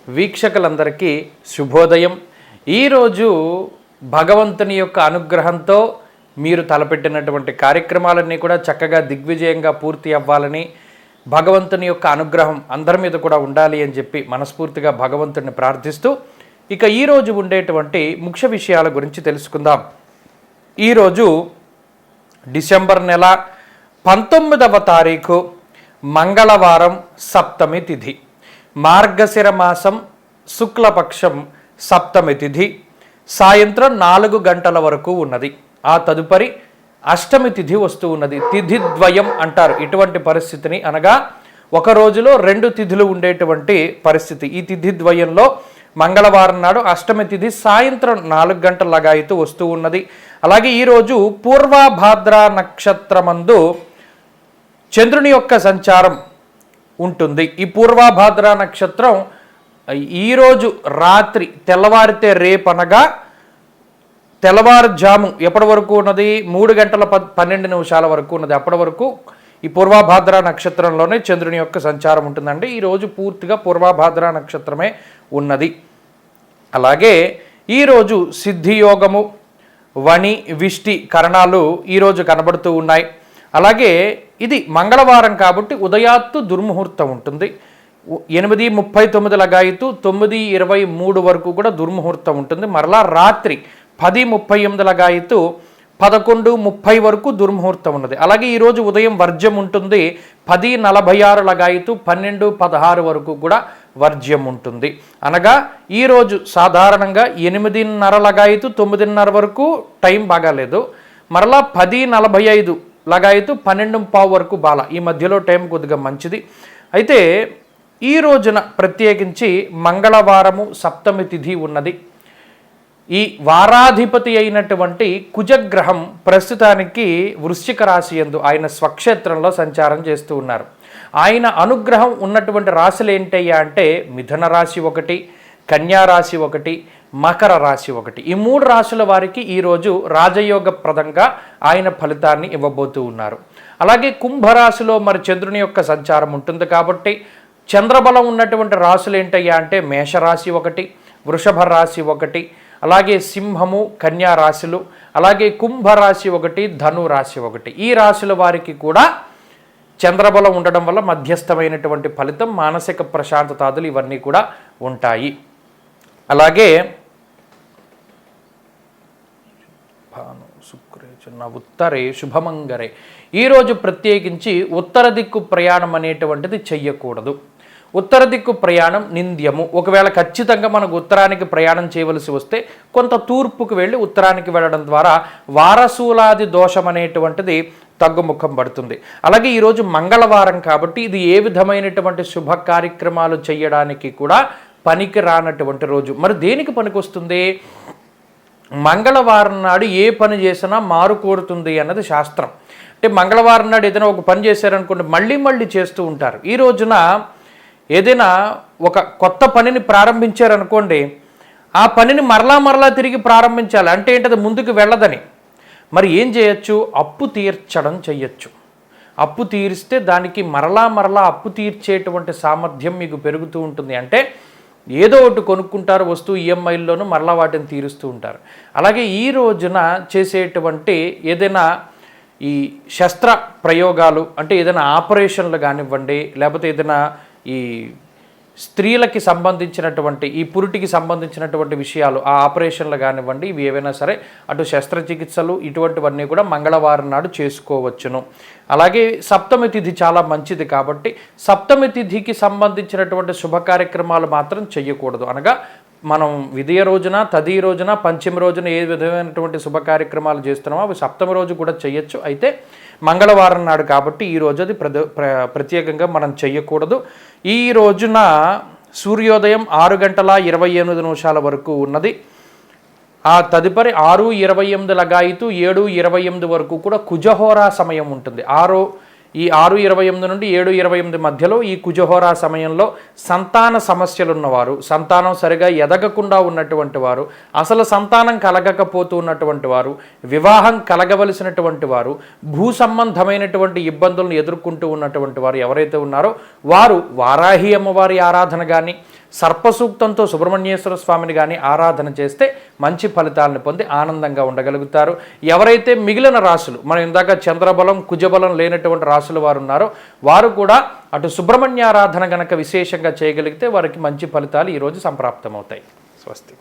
వీక్షకులందరికీ శుభోదయం. ఈరోజు భగవంతుని యొక్క అనుగ్రహంతో మీరు తలపెట్టినటువంటి కార్యక్రమాలన్నీ కూడా చక్కగా దిగ్విజయంగా పూర్తి అవ్వాలని, భగవంతుని యొక్క అనుగ్రహం అందరి మీద కూడా ఉండాలి అని చెప్పి మనస్ఫూర్తిగా భగవంతుని ప్రార్థిస్తూ ఇక ఈరోజు ఉండేటువంటి ముఖ్య విషయాల గురించి తెలుసుకుందాం. ఈరోజు డిసెంబర్ నెల 19వ తారీఖు మంగళవారం, సప్తమి తిథి, మార్గశిర మాసం, శుక్లపక్షం, సప్తమి తిథి సాయంత్రం 4 గంటల వరకు ఉన్నది. ఆ తదుపరి అష్టమి తిథి వస్తూ ఉన్నది. తిథి ద్వయం అంటారు ఇటువంటి పరిస్థితిని, అనగా ఒక రోజులో 2 తిథులు ఉండేటువంటి పరిస్థితి. ఈ తిథి ద్వయంలో మంగళవారం నాడు అష్టమి తిథి సాయంత్రం 4 గంటల లగాయితూ వస్తూ ఉన్నది. అలాగే ఈరోజు పూర్వభాద్ర నక్షత్రమందు చంద్రుని యొక్క సంచారం ఉంటుంది. ఈ పూర్వభాద్ర నక్షత్రం ఈరోజు రాత్రి తెల్లవారితే రేపనగా తెల్లవారుజాము ఎప్పటి వరకు ఉన్నది? 3 గంటల 12 నిమిషాల వరకు ఉన్నది. అప్పటి వరకు ఈ పూర్వభాద్ర నక్షత్రంలోనే చంద్రుని యొక్క సంచారం ఉంటుందండి. ఈరోజు పూర్తిగా పూర్వభాద్ర నక్షత్రమే ఉన్నది. అలాగే ఈరోజు సిద్ధియోగము, వణి, విష్టి కరణాలు ఈరోజు కనబడుతూ ఉన్నాయి. అలాగే ఇది మంగళవారం కాబట్టి ఉదయాత్తు దుర్ముహూర్తం ఉంటుంది. 8:39 లగాయితూ 9:23 వరకు కూడా దుర్ముహూర్తం ఉంటుంది. మరలా రాత్రి 10:38 లగాయితూ 11:30 వరకు దుర్ముహూర్తం ఉన్నది. అలాగే ఈరోజు ఉదయం వర్జ్యం ఉంటుంది. 10:46 లగాయితూ 12:16 వరకు కూడా వర్జ్యం ఉంటుంది. అనగా ఈరోజు సాధారణంగా 8:30 లగాయితూ 9:30 వరకు టైం బాగాలేదు. మరలా 10:45 లగాయితూ 12:15 వరకు బాల, ఈ మధ్యలో టైం కొద్దిగా మంచిది. అయితే ఈ రోజున ప్రత్యేకించి మంగళవారము, సప్తమి తిథి ఉన్నది. ఈ వారాధిపతి అయినటువంటి కుజగ్రహం ప్రస్తుతానికి వృశ్చిక రాశి యందు ఆయన స్వక్షేత్రంలో సంచారం చేస్తూ ఉన్నారు. ఆయన అనుగ్రహం ఉన్నటువంటి రాశులు ఏంటయ్యా అంటే మిథున రాశి ఒకటి, కన్యా రాశి ఒకటి, మకర రాశి ఒకటి. ఈ 3 రాశుల వారికి ఈరోజు రాజయోగప్రదంగా ఆయన ఫలితాన్ని ఇవ్వబోతూ ఉన్నారు. అలాగే కుంభరాశిలో మరి చంద్రుని యొక్క సంచారం ఉంటుంది కాబట్టి చంద్రబలం ఉన్నటువంటి రాశులు ఏంటయ్యా అంటే మేషరాశి ఒకటి, వృషభ రాశి ఒకటి, అలాగే సింహము, కన్యా రాశులు, అలాగే కుంభరాశి ఒకటి, ధను రాశి ఒకటి. ఈ రాశుల వారికి కూడా చంద్రబలం ఉండడం వల్ల మధ్యస్థమైనటువంటి ఫలితం, మానసిక ప్రశాంతతాదులు ఇవన్నీ కూడా ఉంటాయి. అలాగే భాను శుక్రే చిన్న ఉత్తరే శుభమంగరే. ఈరోజు ప్రత్యేకించి ఉత్తర దిక్కు ప్రయాణం అనేటువంటిది చెయ్యకూడదు. ఉత్తర దిక్కు ప్రయాణం నింద్యము. ఒకవేళ ఖచ్చితంగా మనకు ఉత్తరానికి ప్రయాణం చేయవలసి వస్తే కొంత తూర్పుకు వెళ్ళి ఉత్తరానికి వెళ్ళడం ద్వారా వారసూలాది దోషం అనేటువంటిది తగ్గుముఖం పడుతుంది. అలాగే ఈరోజు మంగళవారం కాబట్టి ఇది ఏ విధమైనటువంటి శుభ కార్యక్రమాలు చేయడానికి కూడా పనికి రానటువంటి రోజు. మరి దేనికి పనికి వస్తుంది? మంగళవారం నాడు ఏ పని చేసినా మారు కోరుతుంది అన్నది శాస్త్రం. అంటే మంగళవారం నాడు ఏదైనా ఒక పని చేశారనుకోండి, మళ్ళీ మళ్ళీ చేస్తూ ఉంటారు. ఈ రోజున ఏదైనా ఒక కొత్త పనిని ప్రారంభించారనుకోండి, ఆ పనిని మరలా తిరిగి ప్రారంభించాలి. అంటే ఏంటది? ముందుకు వెళ్ళదని. మరి ఏం చేయొచ్చు? అప్పు తీర్చడం చెయ్యొచ్చు. అప్పు తీరిస్తే దానికి మరలా అప్పు తీర్చేటువంటి సామర్థ్యం మీకు పెరుగుతూ ఉంటుంది. అంటే ఏదో ఒకటి కొనుక్కుంటారు వస్తువు, ఈఎంఐల్లోనూ మరలా వాటిని తీరుస్తూ ఉంటారు. అలాగే ఈ రోజున చేసేటువంటి ఏదైనా ఈ శస్త్ర ప్రయోగాలు, అంటే ఏదైనా ఆపరేషన్లు కానివ్వండి, లేకపోతే ఏదైనా ఈ స్త్రీలకి సంబంధించినటువంటి ఈ పురుటికి సంబంధించినటువంటి విషయాలు, ఆ ఆపరేషన్లు కానివ్వండి, ఇవి ఏవైనా సరే, అటు శస్త్రచికిత్సలు ఇటువంటివన్నీ కూడా మంగళవారం నాడు చేసుకోవచ్చును. అలాగే సప్తమి తిథి చాలా మంచిది కాబట్టి సప్తమి తిథికి సంబంధించినటువంటి శుభ కార్యక్రమాలు మాత్రం చెయ్యకూడదు. అనగా మనం విధియ రోజున, తది రోజున, పంచమి రోజున ఏ విధమైనటువంటి శుభ కార్యక్రమాలు చేస్తున్నామో అవి సప్తమి రోజు కూడా చేయొచ్చు. అయితే మంగళవారం నాడు కాబట్టి ఈ రోజు అది ప్రత్యేకంగా మనం చెయ్యకూడదు. ఈ రోజున సూర్యోదయం 6:28 వరకు ఉన్నది. ఆ తదుపరి 6:28 లగాయితూ 7:28 వరకు కూడా కుజహోరా సమయం ఉంటుంది. ఈ 6:28 నుండి 7:28 మధ్యలో ఈ కుజహోరా సమయంలో సంతాన సమస్యలు ఉన్నవారు, సంతానం సరిగా ఎదగకుండా ఉన్నటువంటి వారు, అసలు సంతానం కలగకపోతూ ఉన్నటువంటి వారు, వివాహం కలగవలసినటువంటి వారు, భూ సంబంధమైనటువంటి ఇబ్బందులను ఎదుర్కొంటూ ఉన్నటువంటి వారు ఎవరైతే ఉన్నారో వారు వారాహి అమ్మవారి ఆరాధన కానీ, సర్పసూక్తంతో సుబ్రహ్మణ్యేశ్వర స్వామిని కానీ ఆరాధన చేస్తే మంచి ఫలితాలను పొంది ఆనందంగా ఉండగలుగుతారు. ఎవరైతే మిగిలిన రాశులు, మనం ఇందాక చంద్రబలం కుజబలం లేనటువంటి రాశుల వారు ఉన్నారో వారు కూడా అటు సుబ్రహ్మణ్య ఆరాధన గనక విశేషంగా చేయగలిగితే వారికి మంచి ఫలితాలు ఈరోజు సంప్రాప్తమవుతాయి. స్వస్తి.